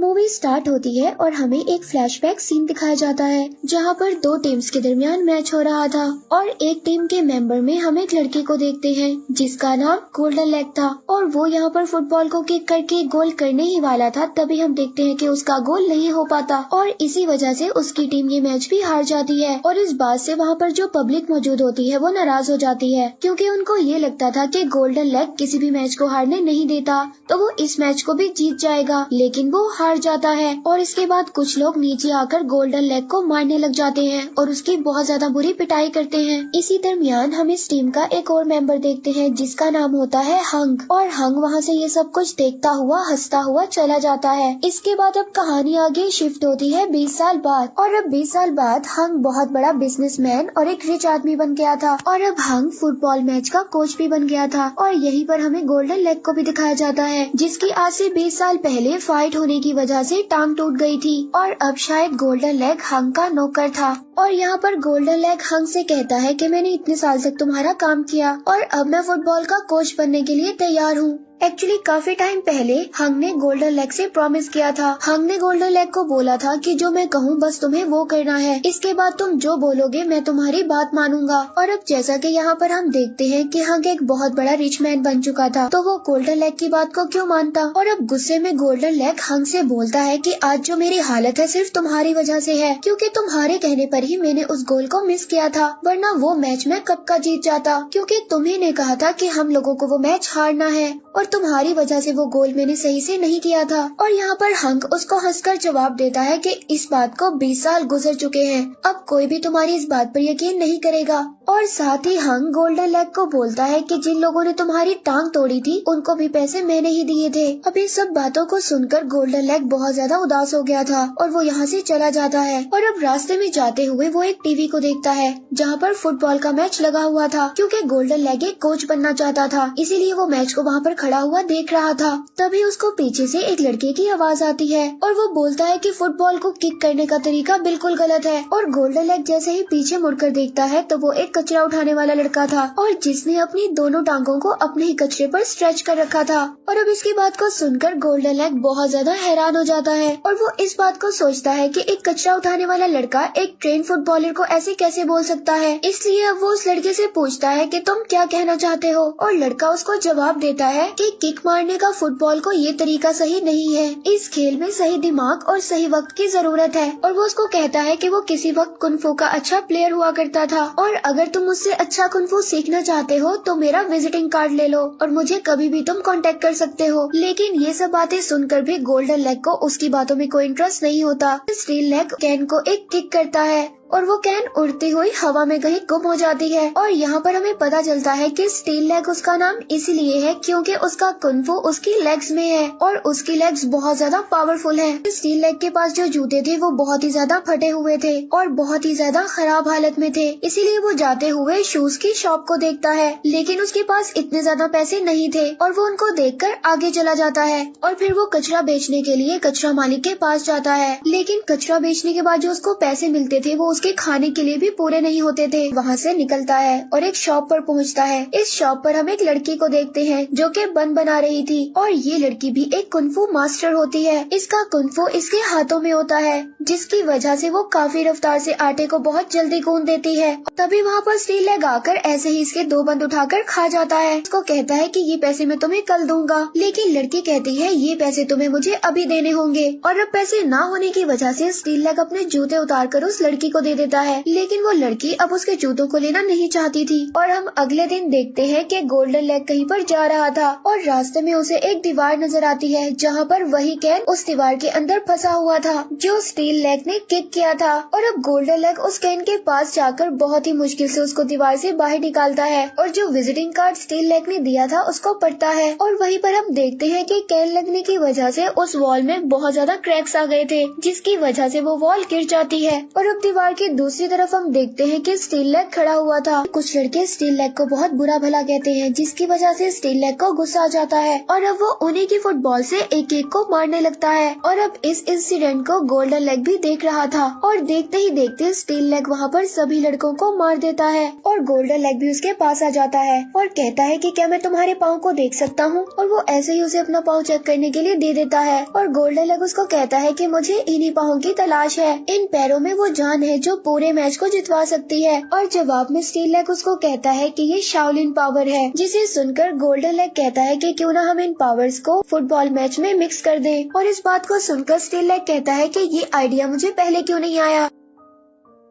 Movie start होती है और हमें एक फ्लैशबैक सीन दिखाया जाता है जहां पर दो टीम्स के दरमियान मैच हो रहा था और एक टीम के मेंबर में हम एक लड़के को देखते हैं जिसका नाम गोल्डन लेग था और वो यहाँ पर फुटबॉल को किक करके गोल करने ही वाला था। तभी हम देखते हैं कि उसका गोल नहीं हो पाता और इसी वजह से उसकी टीम ये मैच भी हार जाती है। और इस बात से वहाँ पर जो पब्लिक मौजूद होती है वो नाराज हो जाती है क्योंकि उनको ये लगता था कि गोल्डन लेग किसी भी मैच को हारने नहीं देता, तो वो इस मैच को भी जीत जाएगा, लेकिन वो हार जाता है। और इसके बाद कुछ लोग नीचे आकर गोल्डन लेग को मारने लग जाते हैं और उसकी बहुत ज्यादा बुरी पिटाई करते हैं। इसी दरमियान हम इस टीम का एक और मेंबर देखते हैं जिसका नाम होता है हंग, और हंग वहाँ से ये सब कुछ देखता हुआ हंसता हुआ चला जाता है। इसके बाद अब कहानी आगे शिफ्ट होती है 20 साल बाद, और अब 20 साल बाद हंग बहुत बड़ा बिजनेसमैन और एक रिच आदमी बन गया था और अब हंग फुटबॉल मैच का कोच भी बन गया था। और यहीं पर हमें गोल्डन लेग को भी दिखाया जाता है जिसकी आज से 20 साल पहले फाइट होने की वजह से टांग टूट गई थी और अब शायद गोल्डन लेग हंग का नौकर था। और यहाँ पर गोल्डन लेग हंग से कहता है कि मैंने इतने साल तक तुम्हारा काम किया और अब मैं फुटबॉल का कोच बनने के लिए तैयार हूँ। एक्चुअली काफी टाइम पहले हंग ने गोल्डन लेग से प्रॉमिस किया था। हंग ने गोल्डन लेग को बोला था कि जो मैं कहूँ बस तुम्हें वो करना है, इसके बाद तुम जो बोलोगे मैं तुम्हारी बात मानूंगा। और अब जैसा कि यहाँ पर हम देखते हैं कि हंग एक बहुत बड़ा रिच मैन बन चुका था, तो वो गोल्डन लेग की बात को क्यों मानता। और अब गुस्से में गोल्डन लेग हंग से बोलता है कि आज जो मेरी हालत है सिर्फ तुम्हारी वजह से है, क्योंकि तुम्हारे कहने पर ही मैंने उस गोल को मिस किया था, वरना वो मैच मैं कब का जीत जाता, क्योंकि तुम्ही ने कहा था कि हम लोगों को वो मैच हारना है और तुम्हारी वजह से वो गोल मैंने सही से नहीं किया था। और यहाँ पर हंग उसको हंसकर जवाब देता है कि इस बात को 20 साल गुजर चुके हैं, अब कोई भी तुम्हारी इस बात पर यकीन नहीं करेगा। और साथ ही हंग गोल्डन लेग को बोलता है कि जिन लोगों ने तुम्हारी टांग तोड़ी थी उनको भी पैसे मैंने ही दिए थे। अब ये सब बातों को सुनकर गोल्डन लेग बहुत ज्यादा उदास हो गया था और वो यहाँ से चला जाता है। और अब रास्ते में जाते हुए वो एक टीवी को देखता है जहाँ पर फुटबॉल का मैच लगा हुआ था, क्योंकि गोल्डन लेग एक कोच बनना चाहता था, इसीलिए वो मैच को वहाँ पर खड़ा हुआ देख रहा था। तभी उसको पीछे से एक लड़के की आवाज आती है और वो बोलता है कि फुटबॉल को किक करने का तरीका बिल्कुल गलत है। और गोल्डन लेग जैसे ही पीछे मुड़कर देखता है तो वो एक कचरा उठाने वाला लड़का था और जिसने अपनी दोनों टांगों को अपने ही कचरे पर स्ट्रेच कर रखा था। और अब इसकी बात को सुनकर गोल्डन लेग बहुत ज्यादा हैरान हो जाता है और वो इस बात को सोचता है कि एक कचरा उठाने वाला लड़का एक ट्रेन फुटबॉलर को ऐसे कैसे बोल सकता है। इसलिए अब वो उस लड़के से पूछता है कि तुम क्या कहना चाहते हो, और लड़का उसको जवाब देता है कि किक मारने का फुटबॉल को ये तरीका सही नहीं है, इस खेल में सही दिमाग और सही वक्त की जरूरत है। और वो उसको कहता है कि वो किसी वक्त कुंफू का अच्छा प्लेयर हुआ करता था और अगर तुम मुझसे अच्छा कुंफू सीखना चाहते हो तो मेरा विजिटिंग कार्ड ले लो और मुझे कभी भी तुम कांटेक्ट कर सकते हो। लेकिन ये सब बातें सुनकर भी गोल्डन लेग को उसकी बातों में कोई इंटरेस्ट नहीं होता। स्टील लेग कैन को एक किक करता है और वो कैन उड़ती हुई हवा में कहीं गुम हो जाती है। और यहाँ पर हमें पता चलता है कि स्टील लेग उसका नाम इसलिए है क्योंकि उसका कुंफू उसकी लेग्स में है और उसकी लेग्स बहुत ज्यादा पावरफुल है। स्टील लेग के पास जो जूते थे वो बहुत ही ज्यादा फटे हुए थे और बहुत ही ज्यादा खराब हालत में थे, इसीलिए वो जाते हुए शूज की शॉप को देखता है, लेकिन उसके पास इतने ज्यादा पैसे नहीं थे और वो उनको देखकर आगे चला जाता है। और फिर वो कचरा बेचने के लिए कचरा मालिक के पास जाता है, लेकिन कचरा बेचने के बाद जो उसको पैसे मिलते थे वो उसके खाने के लिए भी पूरे नहीं होते थे। वहाँ से निकलता है और एक शॉप पर पहुँचता है। इस शॉप पर हम एक लड़की को देखते हैं जो कि बन बना रही थी और ये लड़की भी एक कुंफू मास्टर होती है। इसका कुंफू इसके हाथों में होता है जिसकी वजह से वो काफी रफ्तार से आटे को बहुत जल्दी गूंद देती है। तभी वहाँ पर स्टील लेग आकर ऐसे ही इसके दो बंद उठाकर खा जाता है। इसको कहता है कि ये पैसे मैं तुम्हें कल दूंगा, लेकिन लड़की कहती है ये पैसे तुम्हें मुझे अभी देने होंगे। और अब पैसे ना होने की वजह से स्टील लेग अपने जूते उतार कर उस लड़की को दे देता है, लेकिन वो लड़की अब उसके जूतों को लेना नहीं चाहती थी। और हम अगले दिन देखते हैं कि गोल्डन लेग कहीं पर जा रहा था और रास्ते में उसे एक दीवार नजर आती है जहाँ पर वही कैन उस दीवार के अंदर फंसा हुआ था जो स्टील लेग ने किक किया था। और अब गोल्डन लेग उस कैन के पास जाकर बहुत ही मुश्किल से उसको दीवार से बाहर निकालता है और जो विजिटिंग कार्ड स्टील लेग ने दिया था उसको पढ़ता है। और वहीं पर हम देखते हैं कि कैन लगने की वजह से उस वॉल में बहुत ज्यादा क्रैक्स आ गए थे जिसकी वजह से वो वॉल गिर जाती है और अब दीवार जबकि दूसरी तरफ हम देखते हैं कि स्टील लेग खड़ा हुआ था। कुछ लड़के स्टील लेग को बहुत बुरा भला कहते हैं, जिसकी वजह से स्टील लेग को गुस्सा आ जाता है और अब वो उन्हीं की फुटबॉल से एक एक को मारने लगता है। और अब इस इंसिडेंट को गोल्डन लेग भी देख रहा था और देखते ही देखते स्टील लेग वहाँ पर सभी लड़कों को मार देता है और गोल्डन लेग भी उसके पास आ जाता है और कहता है कि क्या मैं तुम्हारे पाँव को देख सकता हूँ, और वो ऐसे ही उसे अपना पाँव चेक करने के लिए दे देता है। और गोल्डन लेग उसको कहता है कि मुझे इन्हीं पाँव की तलाश है, इन पैरों में वो जान है जो पूरे मैच को जितवा सकती है। और जवाब में स्टील लेग उसको कहता है कि ये शाओलिन पावर है, जिसे सुनकर गोल्डन लेग कहता है कि क्यों ना हम इन पावर्स को फुटबॉल मैच में मिक्स कर दें। और इस बात को सुनकर स्टील लेग कहता है कि ये आइडिया मुझे पहले क्यों नहीं आया।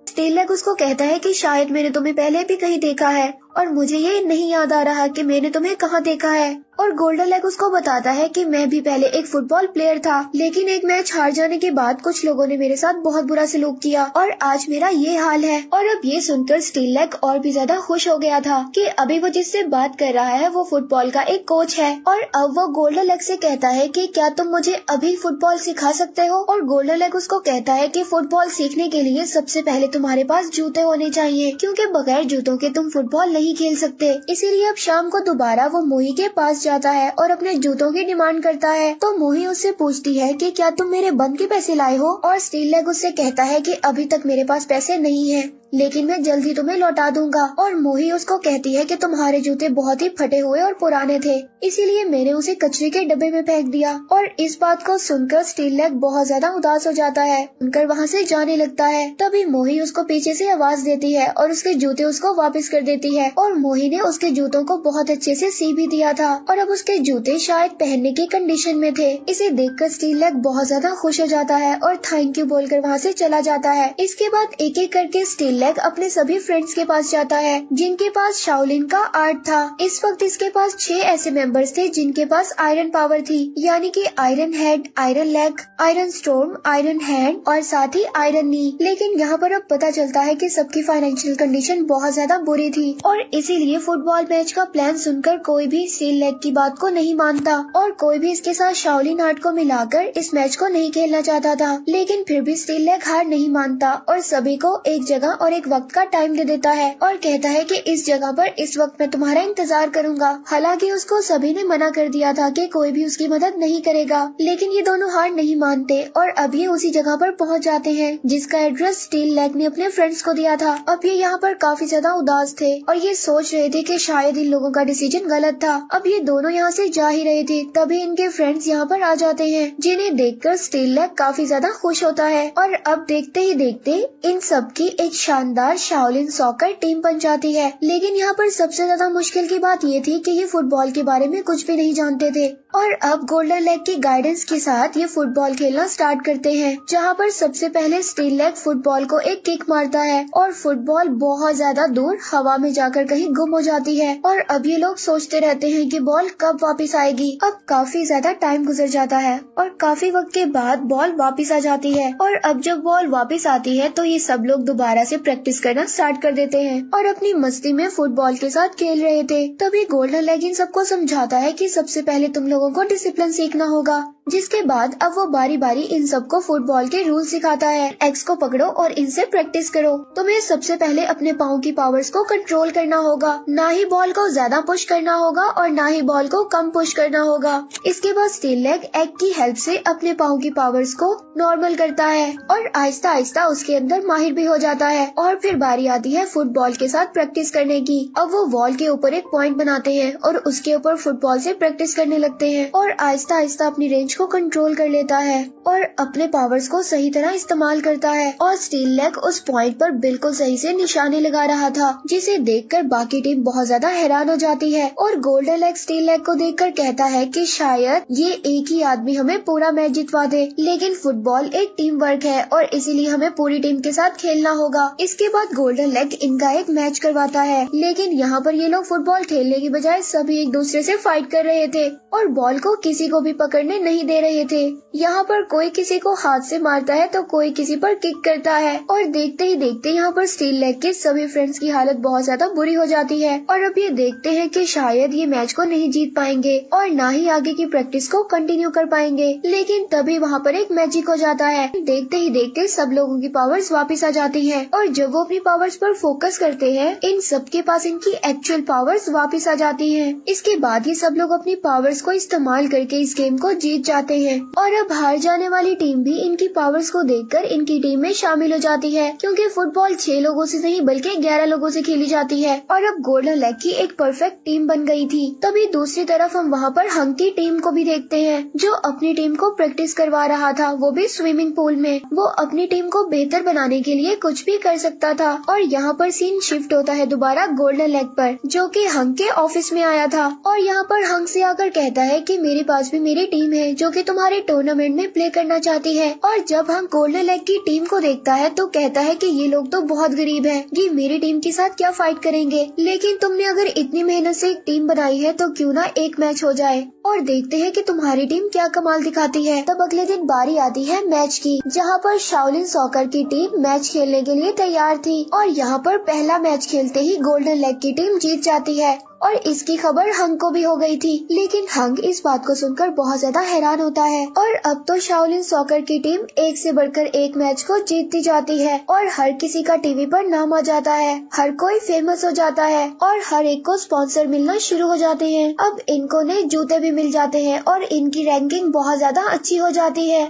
स्टील लेग उसको कहता है कि शायद मैंने तुम्हें पहले भी कहीं देखा है और मुझे ये नहीं याद आ रहा कि मैंने तुम्हें कहाँ देखा है। और गोल्डन लेग उसको बताता है कि मैं भी पहले एक फुटबॉल प्लेयर था, लेकिन एक मैच हार जाने के बाद कुछ लोगों ने मेरे साथ बहुत बुरा सलूक किया और आज मेरा ये हाल है। और अब ये सुनकर स्टील लेग और भी ज्यादा खुश हो गया था कि अभी वो जिससे बात कर रहा है वो फुटबॉल का एक कोच है। और अब वो गोल्डन लेग से कहता है कि क्या तुम मुझे अभी फुटबॉल सिखा सकते हो। और गोल्डन लेग उसको कहता है कि फुटबॉल सीखने के लिए सबसे पहले तुम्हारे पास जूते होने चाहिए, क्योंकि बगैर जूतों के तुम फुटबॉल नहीं खेल सकते। इसीलिए अब शाम को दोबारा वो मोही के पास जाता है और अपने जूतों की डिमांड करता है। तो मोही उससे पूछती है कि क्या तुम मेरे बंद के पैसे लाए हो। और स्टील लेग उससे कहता है कि अभी तक मेरे पास पैसे नहीं है, लेकिन मैं जल्दी तुम्हें लौटा दूंगा। और मोही उसको कहती है कि तुम्हारे जूते बहुत ही फटे हुए और पुराने थे, इसीलिए मैंने उसे कचरे के डब्बे में फेंक दिया। और इस बात को सुनकर स्टील लेग बहुत ज्यादा उदास हो जाता है, उनकर वहाँ से जाने लगता है। तभी मोही उसको पीछे से आवाज देती है और उसके जूते उसको वापस कर देती है। और मोही ने उसके जूतों को बहुत अच्छे से सी भी दिया था और अब उसके जूते शायद पहनने की कंडीशन में थे। इसे देखकर स्टील लेग बहुत ज्यादा खुश हो जाता है और थैंक यू बोलकर वहाँ से चला जाता है। इसके बाद एक एक करके स्टील लेग अपने सभी फ्रेंड्स के पास जाता है जिनके पास शाओलिन का आर्ट था। इस वक्त इसके पास 6 ऐसे मेंबर्स थे जिनके पास आयरन पावर थी, यानी कि iron head, iron leg, iron storm, iron hand और साथ ही आयरन नी। लेकिन यहाँ पर अब पता चलता है कि सबकी फाइनेंशियल कंडीशन बहुत ज्यादा बुरी थी और इसीलिए फुटबॉल मैच का प्लान सुनकर कोई भी स्टील लेग की बात को नहीं मानता और कोई भी इसके साथ शाओलिन आर्ट को मिलाकर इस मैच को नहीं खेलना चाहता था। लेकिन फिर भी स्टील लेग हार नहीं मानता और सभी को एक जगह और एक वक्त का टाइम दे देता है और कहता है कि इस जगह पर इस वक्त मैं तुम्हारा इंतजार करूंगा। हालांकि उसको सभी ने मना कर दिया था कि कोई भी उसकी मदद नहीं करेगा, लेकिन ये दोनों हार नहीं मानते और अब ये उसी जगह पर पहुंच जाते हैं जिसका एड्रेस स्टील लेग ने अपने फ्रेंड्स को दिया था। अब ये यहाँ पर काफी ज्यादा उदास थे और ये सोच रहे थे कि शायद इन लोगों का डिसीजन गलत था। अब ये दोनों यहाँ से जा ही रहे थे, तभी इनके फ्रेंड्स यहाँ पर आ जाते हैं, जिन्हें देखकर स्टील लेग काफी ज्यादा खुश होता है। और अब देखते ही देखते इन सब की एक शानदार शाओलिन सॉकर टीम बन जाती है। लेकिन यहाँ पर सबसे ज्यादा मुश्किल की बात ये थी कि ये फुटबॉल के बारे में कुछ भी नहीं जानते थे और अब गोल्डन लेग की गाइडेंस के साथ ये फुटबॉल खेलना स्टार्ट करते हैं, जहाँ पर सबसे पहले स्टील लेग फुटबॉल को एक किक मारता है और फुटबॉल बहुत ज्यादा दूर हवा में जाकर कहीं गुम हो जाती है। और अब ये लोग सोचते रहते हैं कि बॉल कब वापस आएगी। अब काफी ज्यादा टाइम गुजर जाता है और काफी वक्त के बाद बॉल वापस आ जाती है और अब जब बॉल वापस आती है तो ये सब लोग दोबारा से प्रैक्टिस करना स्टार्ट कर देते हैं और अपनी मस्ती में फुटबॉल के साथ खेल रहे थे। तभी गोल्डन लेग इन सबको समझाता है कि सबसे पहले तुम लोगों को डिसिप्लिन सीखना होगा, जिसके बाद अब वो बारी बारी इन सबको फुटबॉल के रूल सिखाता है। एक्स को पकड़ो और इनसे प्रैक्टिस करो। तुम्हें सबसे पहले अपने पाँव की पावर्स को कंट्रोल करना होगा, ना ही बॉल को ज्यादा पुश करना होगा और ना ही बॉल को कम पुश करना होगा। इसके बाद स्टील लेग एग की हेल्प से अपने पाँव की पावर्स को नॉर्मल करता है और आहिस्ता आहिस्ता उसके अंदर माहिर भी हो जाता है। और फिर बारी आती है फुटबॉल के साथ प्रैक्टिस करने की। अब वो वॉल के ऊपर एक पॉइंट बनाते हैं और उसके ऊपर फुटबॉल से प्रैक्टिस करने लगते हैं और आहिस्ता आहिस्ता अपनी रेंज को कंट्रोल कर लेता है और अपने पावर्स को सही तरह इस्तेमाल करता है। और स्टील लेग उस पॉइंट पर बिल्कुल सही से निशाने लगा रहा था, जिसे देखकर बाकी टीम बहुत ज्यादा हैरान हो जाती है और गोल्डन लेग स्टील लेग को देखकर कहता है कि शायद ये एक ही आदमी हमें पूरा मैच जितवा दे, लेकिन फुटबॉल एक टीम वर्क है और इसीलिए हमें पूरी टीम के साथ खेलना होगा। इसके बाद गोल्डन लेग इनका एक मैच करवाता है, लेकिन यहाँ पर ये लोग फुटबॉल खेलने की बजाय सभी एक दूसरे से फाइट कर रहे थे और बॉल को किसी को भी पकड़ने नहीं दे रहे थे। यहाँ पर कोई किसी को हाथ से मारता है तो कोई किसी पर किक करता है और देखते ही देखते यहाँ पर स्टील लेग के सभी फ्रेंड्स की हालत बहुत ज्यादा बुरी हो जाती है और अब ये देखते हैं कि शायद ये मैच को नहीं जीत पाएंगे और ना ही आगे की प्रैक्टिस को कंटिन्यू कर पाएंगे। लेकिन तभी वहाँ पर एक मैजिक हो जाता है। देखते ही देखते सब लोगों की पावर्स वापस आ जाती है और जब वो अपनी पावर्स पर फोकस करते हैं इन सबके पास इनकी एक्चुअल पावर्स वापस आ जाती है। इसके बाद ये सब लोग अपनी पावर्स को इस्तेमाल करके इस गेम को जीत जाते हैं और अब हार जाने वाली टीम भी इनकी पावर्स को देखकर इनकी टीम में शामिल हो जाती है, क्योंकि फुटबॉल 6 लोगों से नहीं बल्कि 11 लोगों से खेली जाती है और अब गोल्डन लेग की एक परफेक्ट टीम बन गई थी। तभी दूसरी तरफ हम वहाँ पर हंक की टीम को भी देखते हैं जो अपनी टीम को प्रैक्टिस करवा रहा था, वो भी स्विमिंग पूल में। वो अपनी टीम को बेहतर बनाने के लिए कुछ भी कर सकता था और यहाँ पर सीन शिफ्ट होता है दोबारा गोल्डन लेग पर, जो कि हंक के ऑफिस में आया था और यहाँ पर हंक से आकर कहता है कि मेरे पास भी मेरी टीम है जो कि तुम्हारे टूर्नामेंट में प्ले करना चाहती है। और जब हंक गोल्डन लेग की टीम को देखता है तो कहता है कि ये लोग तो बहुत गरीब हैं, ये मेरी टीम के साथ क्या फाइट करेंगे, लेकिन तुमने अगर इतनी मेहनत से एक टीम बनाई है तो क्यों ना एक मैच हो जाए और देखते हैं कि तुम्हारी टीम क्या कमाल दिखाती है। तब अगले दिन बारी आती है मैच की, जहाँ पर शाओलिन सॉकर की टीम मैच खेलने के लिए तैयार थी और यहाँ पर पहला मैच खेलते ही गोल्डन लेग की टीम जीत जाती है और इसकी खबर हंक को भी हो गई थी। लेकिन हंक इस बात को सुनकर बहुत ज्यादा हैरान होता है और अब तो शाओलिन सॉकर की टीम एक से बढ़कर एक मैच को जीतती जाती है और हर किसी का टीवी पर नाम आ जाता है, हर कोई फेमस हो जाता है और हर एक को स्पॉन्सर मिलना शुरू हो जाते हैं। अब इनको नए जूते भी मिल जाते हैं और इनकी रैंकिंग बहुत ज्यादा अच्छी हो जाती है।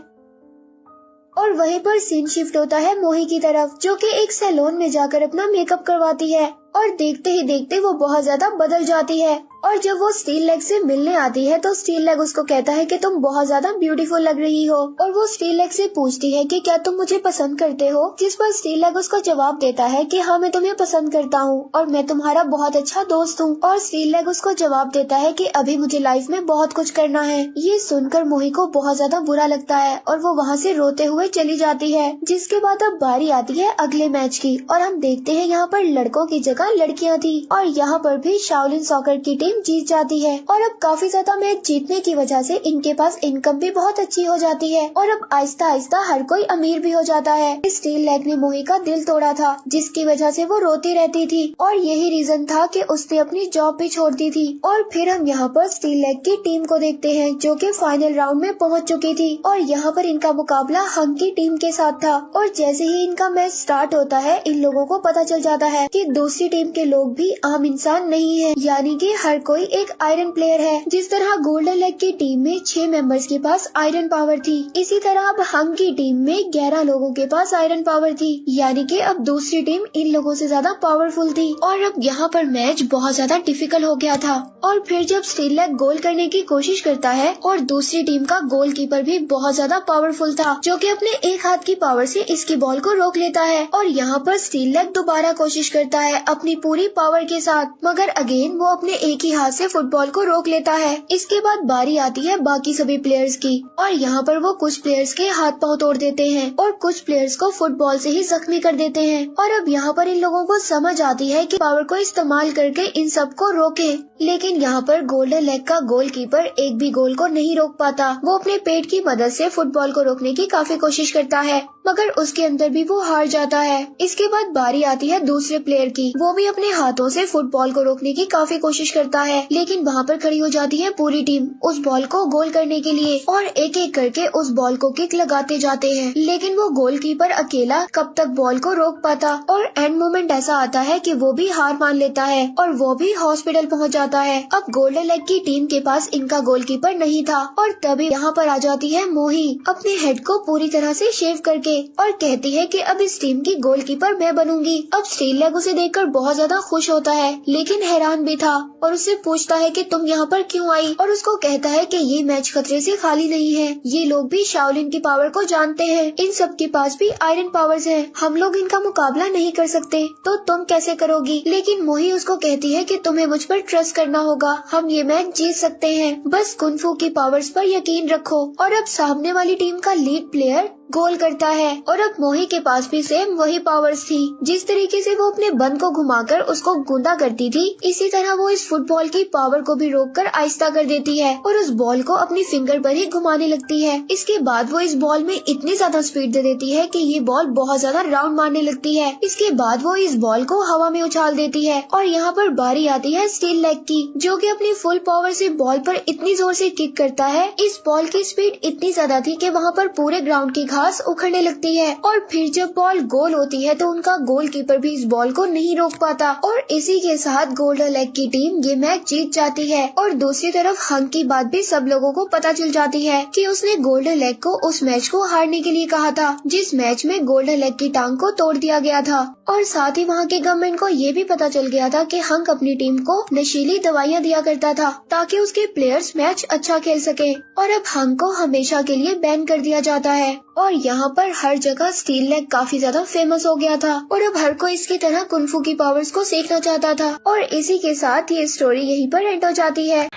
और वहीं पर सीन शिफ्ट होता है मोही की तरफ, जो कि एक सैलून में जाकर अपना मेकअप करवाती है और देखते ही देखते वो बहुत ज्यादा बदल जाती है और जब वो स्टील लेग से मिलने आती है तो स्टील लेग उसको कहता है कि तुम बहुत ज्यादा ब्यूटीफुल लग रही हो और वो स्टील लेग से पूछती है कि क्या तुम मुझे पसंद करते हो, जिस पर स्टील लेग उसको जवाब देता है कि हाँ मैं तुम्हें पसंद करता हूँ और मैं तुम्हारा बहुत अच्छा दोस्त हूँ। और स्टील लेग उसको जवाब देता है कि अभी मुझे लाइफ में बहुत कुछ करना है। ये सुनकर मोही को बहुत ज्यादा बुरा लगता है और वो वहाँ से रोते हुए चली जाती है। जिसके बाद अब बारी आती है अगले मैच की और हम देखते हैं यहाँ पर लड़कों की जगह लड़कियाँ थी और यहाँ पर भी शाओलिन सॉकर की टीम जीत जाती है और अब काफी ज्यादा मैच जीतने की वजह से इनके पास इनकम भी बहुत अच्छी हो जाती है और अब आहिस्ता आहिस्ता हर कोई अमीर भी हो जाता है। स्टील लेग ने मोही का दिल तोड़ा था, जिसकी वजह से वो रोती रहती थी और यही रीजन था कि उसने अपनी जॉब भी छोड़ दी थी। और फिर हम यहाँ पर स्टील लेग की टीम को देखते हैं जो कि फाइनल राउंड में पहुँच चुकी थी और यहाँ पर इनका मुकाबला हंक की टीम के साथ था। और जैसे ही इनका मैच स्टार्ट होता है इन लोगों को पता चल जाता है कि दूसरी टीम के लोग भी आम इंसान नहीं है, यानी कि हर कोई एक आयरन प्लेयर है। जिस तरह गोल्डन लेग की टीम में 6 मेंबर्स के पास आयरन पावर थी, इसी तरह अब हंक की टीम में 11 लोगों के पास आयरन पावर थी, यानी कि अब दूसरी टीम इन लोगों से ज्यादा पावरफुल थी। और अब यहाँ पर मैच बहुत ज्यादा डिफिकल्ट हो गया था। और फिर जब स्टील लेग गोल करने की कोशिश करता है और दूसरी टीम का गोलकीपर भी बहुत ज्यादा पावरफुल था, जो कि अपने एक हाथ की पावर से इसकी बॉल को रोक लेता है और यहाँ पर स्टील लेग दोबारा कोशिश करता है अपनी पूरी पावर के साथ, मगर अगेन वो अपने एक ही हाथ से फुटबॉल को रोक लेता है। इसके बाद बारी आती है बाकी सभी प्लेयर्स की और यहाँ पर वो कुछ प्लेयर्स के हाथ पांव तोड़ देते हैं और कुछ प्लेयर्स को फुटबॉल से ही जख्मी कर देते हैं। और अब यहाँ पर इन लोगों को समझ आती है कि पावर को इस्तेमाल करके इन सबको रोके, लेकिन यहाँ पर गोल्डन लेग का गोलकीपर एक भी गोल को नहीं रोक पाता। वो अपने पेट की मदद से फुटबॉल को रोकने की काफी कोशिश करता है, मगर उसके अंदर भी वो हार जाता है। इसके बाद बारी आती है दूसरे प्लेयर की, वो भी अपने हाथों से फुटबॉल को रोकने की काफी कोशिश करता है, लेकिन वहाँ पर खड़ी हो जाती है पूरी टीम उस बॉल को गोल करने के लिए और एक एक करके उस बॉल को किक लगाते जाते हैं, लेकिन वो गोलकीपर अकेला कब तक बॉल को रोक पाता। और एंड मोमेंट ऐसा आता है कि वो भी हार मान लेता है और वो भी हॉस्पिटल पहुँच जाता है। अब गोल्डन लेग की टीम के पास इनका गोलकीपर नहीं था और तभी यहाँ पर आ जाती है मोही अपने हेड को पूरी तरह से शेव करके और कहती है कि अब इस टीम की गोलकीपर मैं बनूंगी। अब स्टील लेग उसे देखकर बहुत ज्यादा खुश होता है, लेकिन हैरान भी था और उससे पूछता है कि तुम यहाँ पर क्यों आई, और उसको कहता है कि ये मैच खतरे से खाली नहीं है, ये लोग भी शाओलिन की पावर को जानते हैं, इन सब के पास भी आयरन पावर्स हैं, हम लोग इनका मुकाबला नहीं कर सकते, तो तुम कैसे करोगी। लेकिन मोही उसको कहती है कि तुम्हें मुझ पर ट्रस्ट करना होगा, हम ये मैच जीत सकते हैं, बस कुनफू की पावर्स पर यकीन रखो। और अब सामने वाली टीम का लीड प्लेयर गोल करता है। और अब मोही के पास भी सेम वही पावर्स थी। जिस तरीके से वो अपने बंद को घुमाकर उसको गूंदा करती थी, इसी तरह वो इस फुटबॉल की पावर को भी रोककर आहिस्ता कर देती है और उस बॉल को अपनी फिंगर पर ही घुमाने लगती है। इसके बाद वो इस बॉल में इतनी ज्यादा स्पीड दे देती है कि ये बॉल बहुत ज्यादा राउंड मारने लगती है। इसके बाद वो इस बॉल को हवा में उछाल देती है और यहाँ पर बारी आती है स्टील लेग की, जो कि अपनी फुल पावर से बॉल पर इतनी जोर से किक करता है। इस बॉल की स्पीड इतनी ज्यादा थी कि वहाँ पर पूरे ग्राउंड की घास उखड़ने लगती है। और फिर जब बॉल गोल होती है तो उनका गोलकीपर भी इस बॉल को नहीं रोक पाता और इसी के साथ गोल्डन लेग की टीम ये मैच जीत जाती है। और दूसरी तरफ हंक की बात भी सब लोगों को पता चल जाती है कि उसने गोल्डन लेग को उस मैच को हारने के लिए कहा था, जिस मैच में गोल्डन लेग की टांग को तोड़ दिया गया था। और साथ ही वहाँ के गवर्नमेंट को ये भी पता चल गया था कि हंक अपनी टीम को नशीली दवाइयाँ दिया करता था ताकि उसके प्लेयर्स मैच अच्छा खेल सके। और अब हंक को हमेशा के लिए बैन कर दिया जाता है और यहाँ पर हर जगह स्टील लेग काफी ज्यादा फेमस हो गया था और अब हर कोई इसकी तरह कुंफू की पावर्स को सीखना चाहता था। और इसी के साथ ये स्टोरी यहीं पर एंड हो जाती है।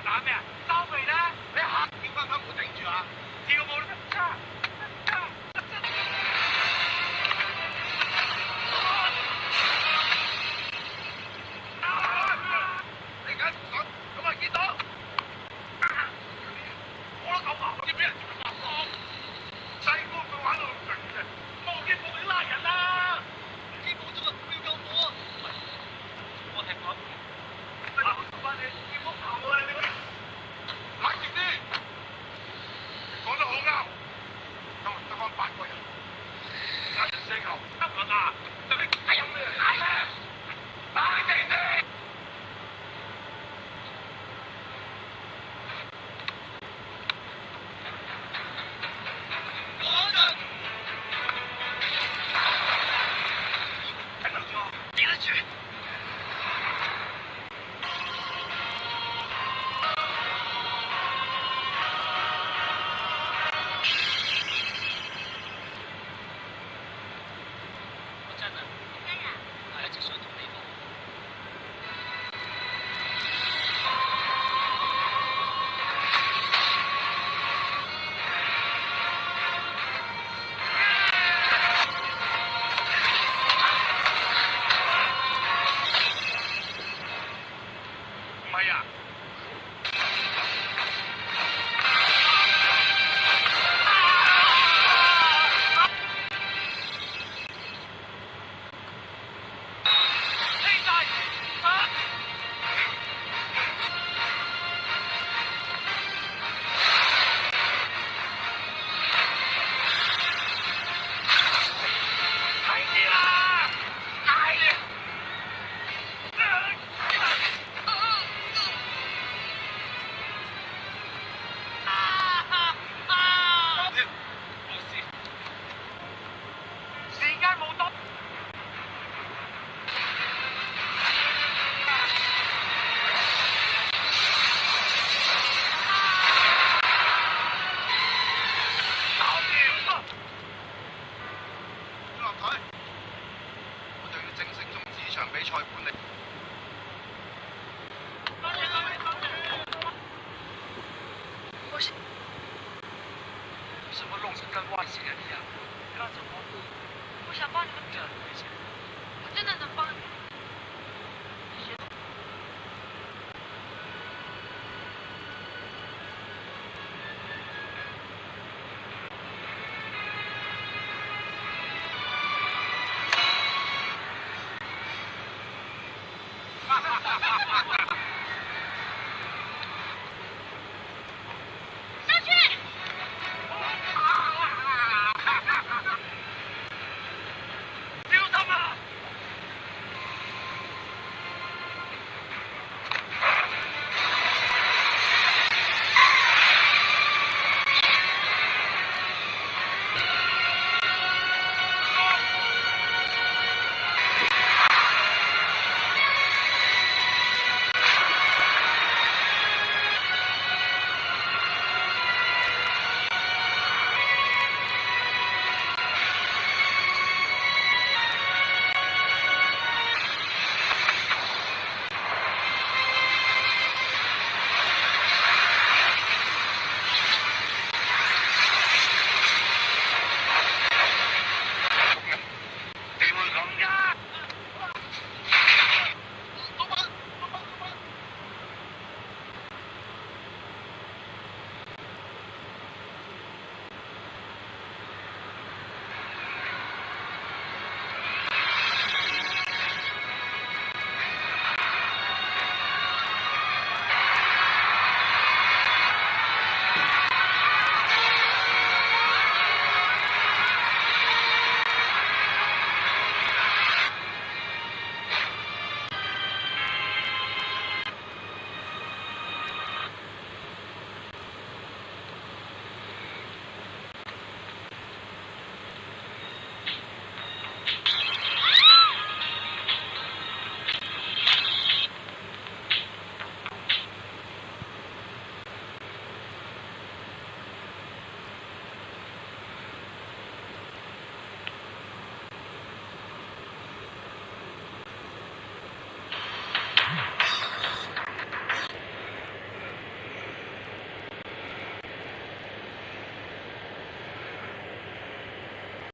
打咩啊？收皮啦！你下叫翻翻我頂住啊！跳舞啦！你緊唔緊？咁啊見到，我都咁話，要俾人做白幫，細個佢玩到咁盡嘅，冇見冇你拉人啦！基本都係佢要救我啊！我聽講，翻你見冇頭啊！你冷靜啲，講得好啱。今日得翻8個人，壓人4球，得唔得啊？你睇有咩解咧？冷靜啲。比賽管理。为什么弄成跟外星人一样？那怎么？我想帮你们整，这很危险。我真的能帮